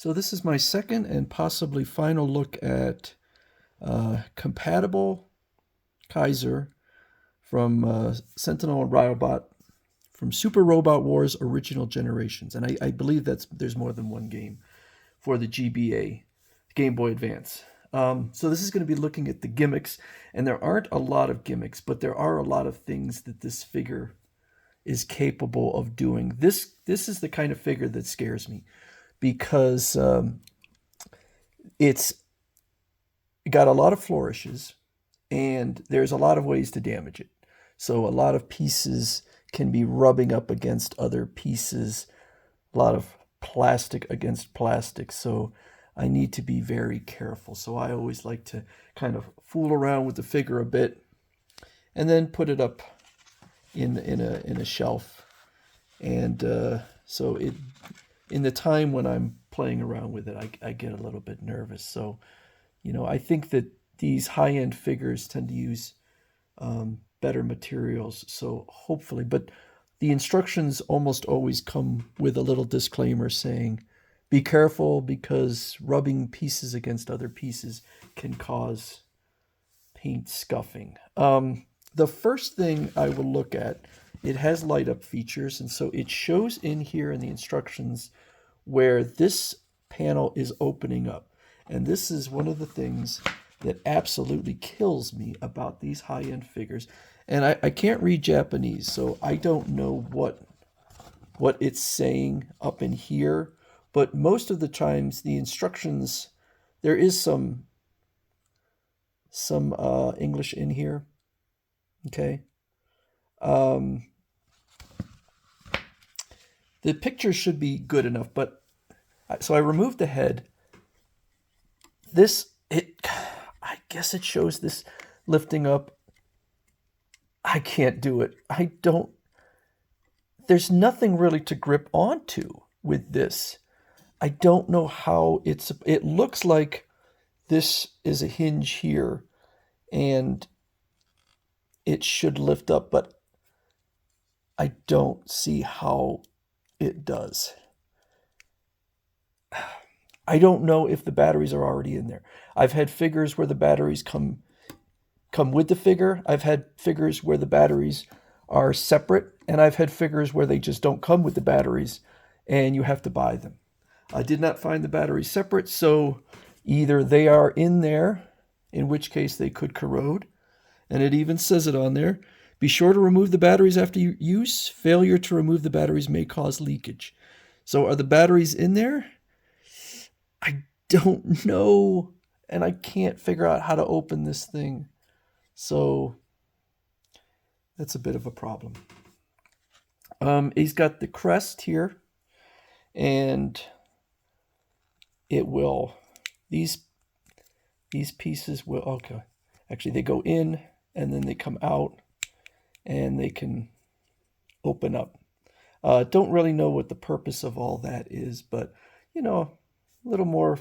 So this is my second and possibly final look at compatible Kaiser from Sentinel and RIOBOT from Super Robot Wars Original Generations. And I believe there's more than one game for the GBA, Game Boy Advance. So this is going to be looking at the gimmicks, and there aren't a lot of gimmicks, but there are a lot of things that this figure is capable of doing. This is the kind of figure that scares me, because it's got a lot of flourishes, and there's a lot of ways to damage it. So a lot of pieces can be rubbing up against other pieces, a lot of plastic against plastic. So I need to be very careful. So I always like to kind of fool around with the figure a bit and then put it up in a shelf. And so in the time when I'm playing around with it, I get a little bit nervous. So, I think that these high-end figures tend to use better materials. So hopefully, but the instructions almost always come with a little disclaimer saying, be careful because rubbing pieces against other pieces can cause paint scuffing. The first thing I will look at, it has light up features, and so it shows in here in the instructions where this panel is opening up. And this is one of the things that absolutely kills me about these high-end figures. And I can't read Japanese, so I don't know what it's saying up in here. But most of the times the instructions, there is some English in here. Okay. The picture should be good enough, but so I removed the head. I guess it shows this lifting up. I can't do it. There's nothing really to grip onto with this. I don't know how it looks like this is a hinge here and it should lift up, but I don't see how it does. I don't know if the batteries are already in there. I've had figures where the batteries come with the figure. I've had figures where the batteries are separate, and I've had figures where they just don't come with the batteries and you have to buy them. I did not find the batteries separate, so either they are in there, in which case they could corrode, and it even says it on there. Be sure to remove the batteries after use. Failure to remove the batteries may cause leakage. So are the batteries in there? I don't know, and I can't figure out how to open this thing. So that's a bit of a problem. He's got the crest here, and it will, these pieces will, okay, actually they go in and then they come out and they can open up. Don't really know what the purpose of all that is, but a little more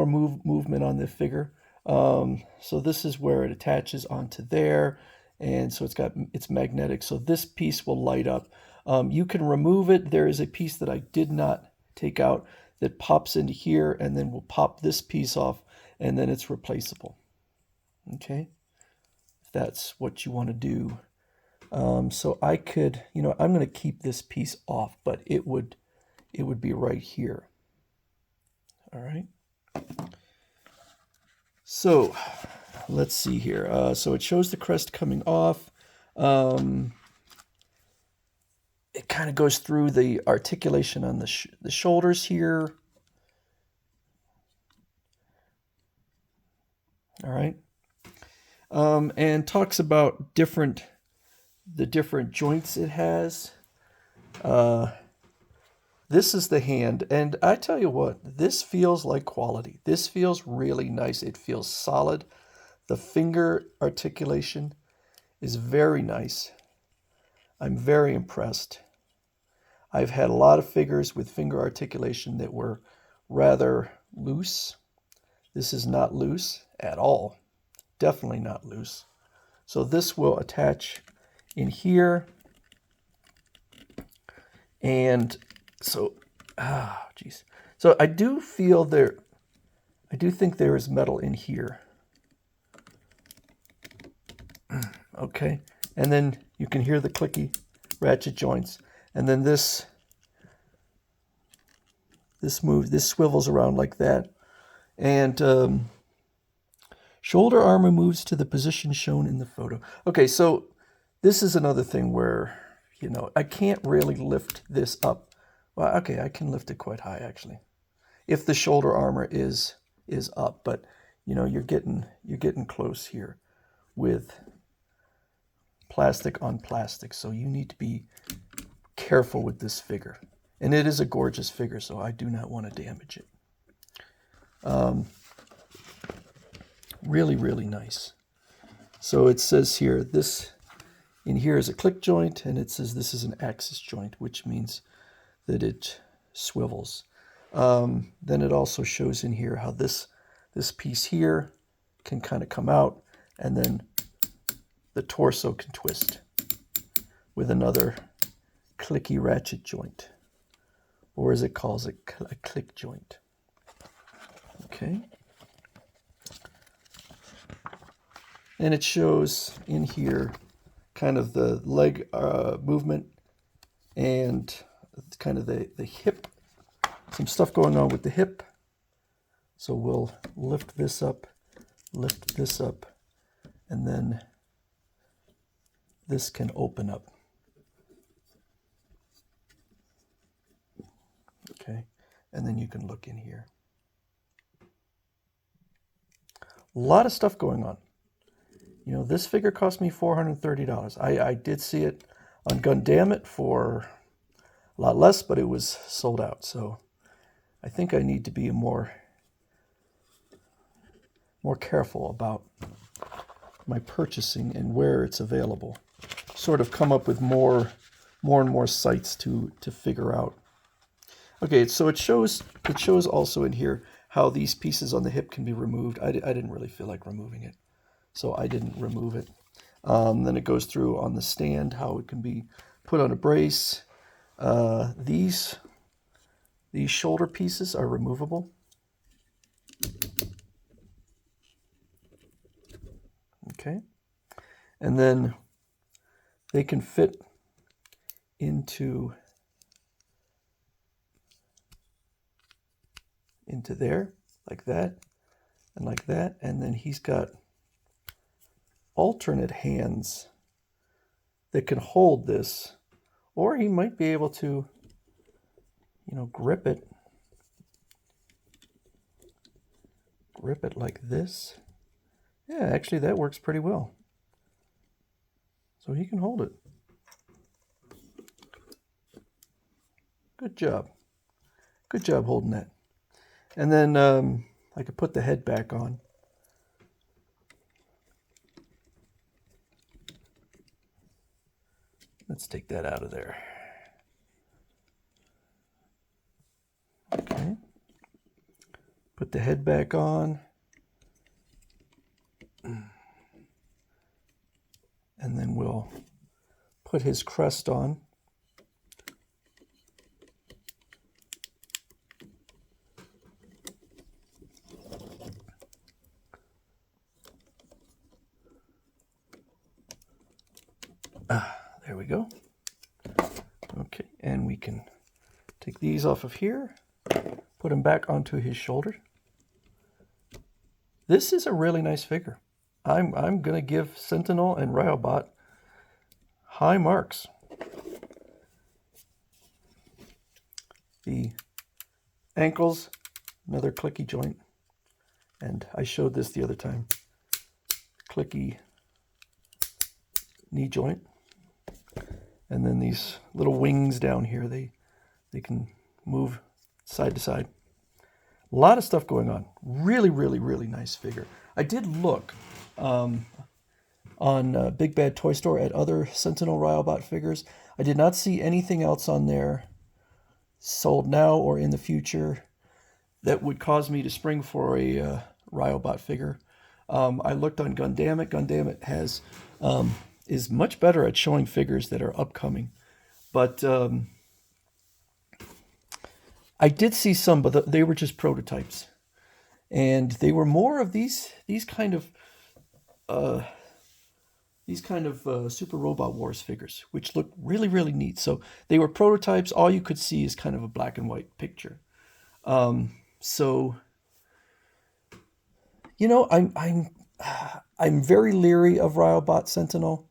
movement on the figure. So this is where it attaches onto there, and so it's magnetic. So this piece will light up. You can remove it. There is a piece that I did not take out that pops into here, and then we'll pop this piece off, and then it's replaceable. Okay, if that's what you want to do. So I could, I'm going to keep this piece off, but it would be right here. All right. So let's see here. So it shows the crest coming off. It kind of goes through the articulation on the shoulders here. All right. And talks about the different joints it has. This is the hand, and I tell you what, this feels like quality. This feels really nice. It feels solid. The finger articulation is very nice. I'm very impressed. I've had a lot of figures with finger articulation that were rather loose. This is not loose at all. Definitely not loose. So this will attach in here. And so, geez. So I do feel there, I do think there is metal in here. Okay, and then you can hear the clicky ratchet joints, and then this swivels around like that, and shoulder armor moves to the position shown in the photo. Okay, so this is another thing where, you know, I can't really lift this up. Well, okay, I can lift it quite high actually, if the shoulder armor is up, but you know, you're getting close here with plastic on plastic, so you need to be careful with this figure. And it is a gorgeous figure, so I do not want to damage it. Really, really nice. So it says here, this in here is a click joint, and it says this is an axis joint, which means that it swivels. Then it also shows in here how this piece here can kind of come out, and then the torso can twist with another clicky ratchet joint, or as it calls it, a click joint. Okay. And it shows in here kind of the leg movement and kind of the hip, some stuff going on with the hip. So we'll lift this up, and then this can open up. Okay, and then you can look in here. A lot of stuff going on. You know, this figure cost me $430. I did see it on Gundam for a lot less, but it was sold out. So I think I need to be more careful about my purchasing and where it's available. Sort of come up with more and more sites to figure out. Okay, so it shows also in here how these pieces on the hip can be removed. I didn't really feel like removing it, so I didn't remove it. Then it goes through on the stand how it can be put on a brace. These shoulder pieces are removable. Okay, and then they can fit into there like that and like that, and then he's got alternate hands that can hold this, or he might be able to, you know, grip it like this. Yeah, actually that works pretty well. So he can hold it. Good job. Good job holding that. And then I could put the head back on. Let's take that out of there. Okay. Put the head back on. And then we'll put his crest on. There we go. Okay, and we can take these off of here, put them back onto his shoulder. This is a really nice figure. I'm gonna give Sentinel and RIOBOT high marks. The ankles, another clicky joint, and I showed this the other time. Clicky knee joint, and then these little wings down here, they can move side to side. A lot of stuff going on. Really, really, really nice figure. I did look on Big Bad Toy Store at other Sentinel RIOBOT figures. I did not see anything else on there sold now or in the future that would cause me to spring for a RIOBOT figure. I looked on Gundam. Gundam has is much better at showing figures that are upcoming, but I did see some, but they were just prototypes, and they were more of these kind of uh, Super Robot Wars figures, which look really really neat. So they were prototypes. All you could see is kind of a black and white picture. So I'm very leery of RIOBOT Sentinel,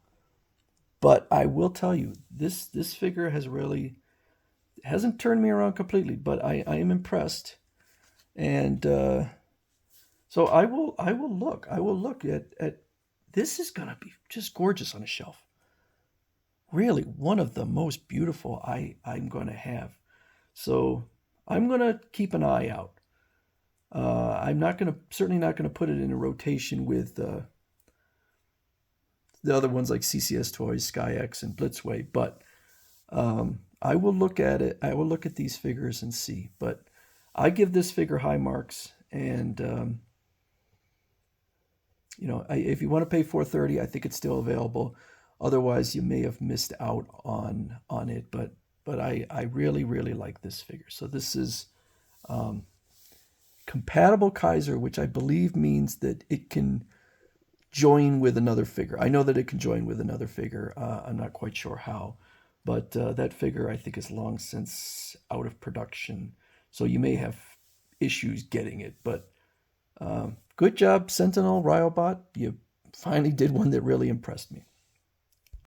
but I will tell you this figure hasn't turned me around completely, but I am impressed, and so I will look at this. Is gonna be just gorgeous on a shelf. Really, one of the most beautiful I'm gonna have. So I'm gonna keep an eye out. I'm not gonna certainly not gonna put it in a rotation with the other ones like CCS Toys, SkyX, and Blitzway, but I will look at it. I will look at these figures and see. But I give this figure high marks, and if you want to pay 430, I think it's still available. Otherwise, you may have missed out on it. But I really really like this figure. So this is compatible Kaiser, which I believe means that it can join with another figure. I know that it can join with another figure. I'm not quite sure how, but that figure I think is long since out of production. So you may have issues getting it. But good job, Sentinel Riobot. You finally did one that really impressed me.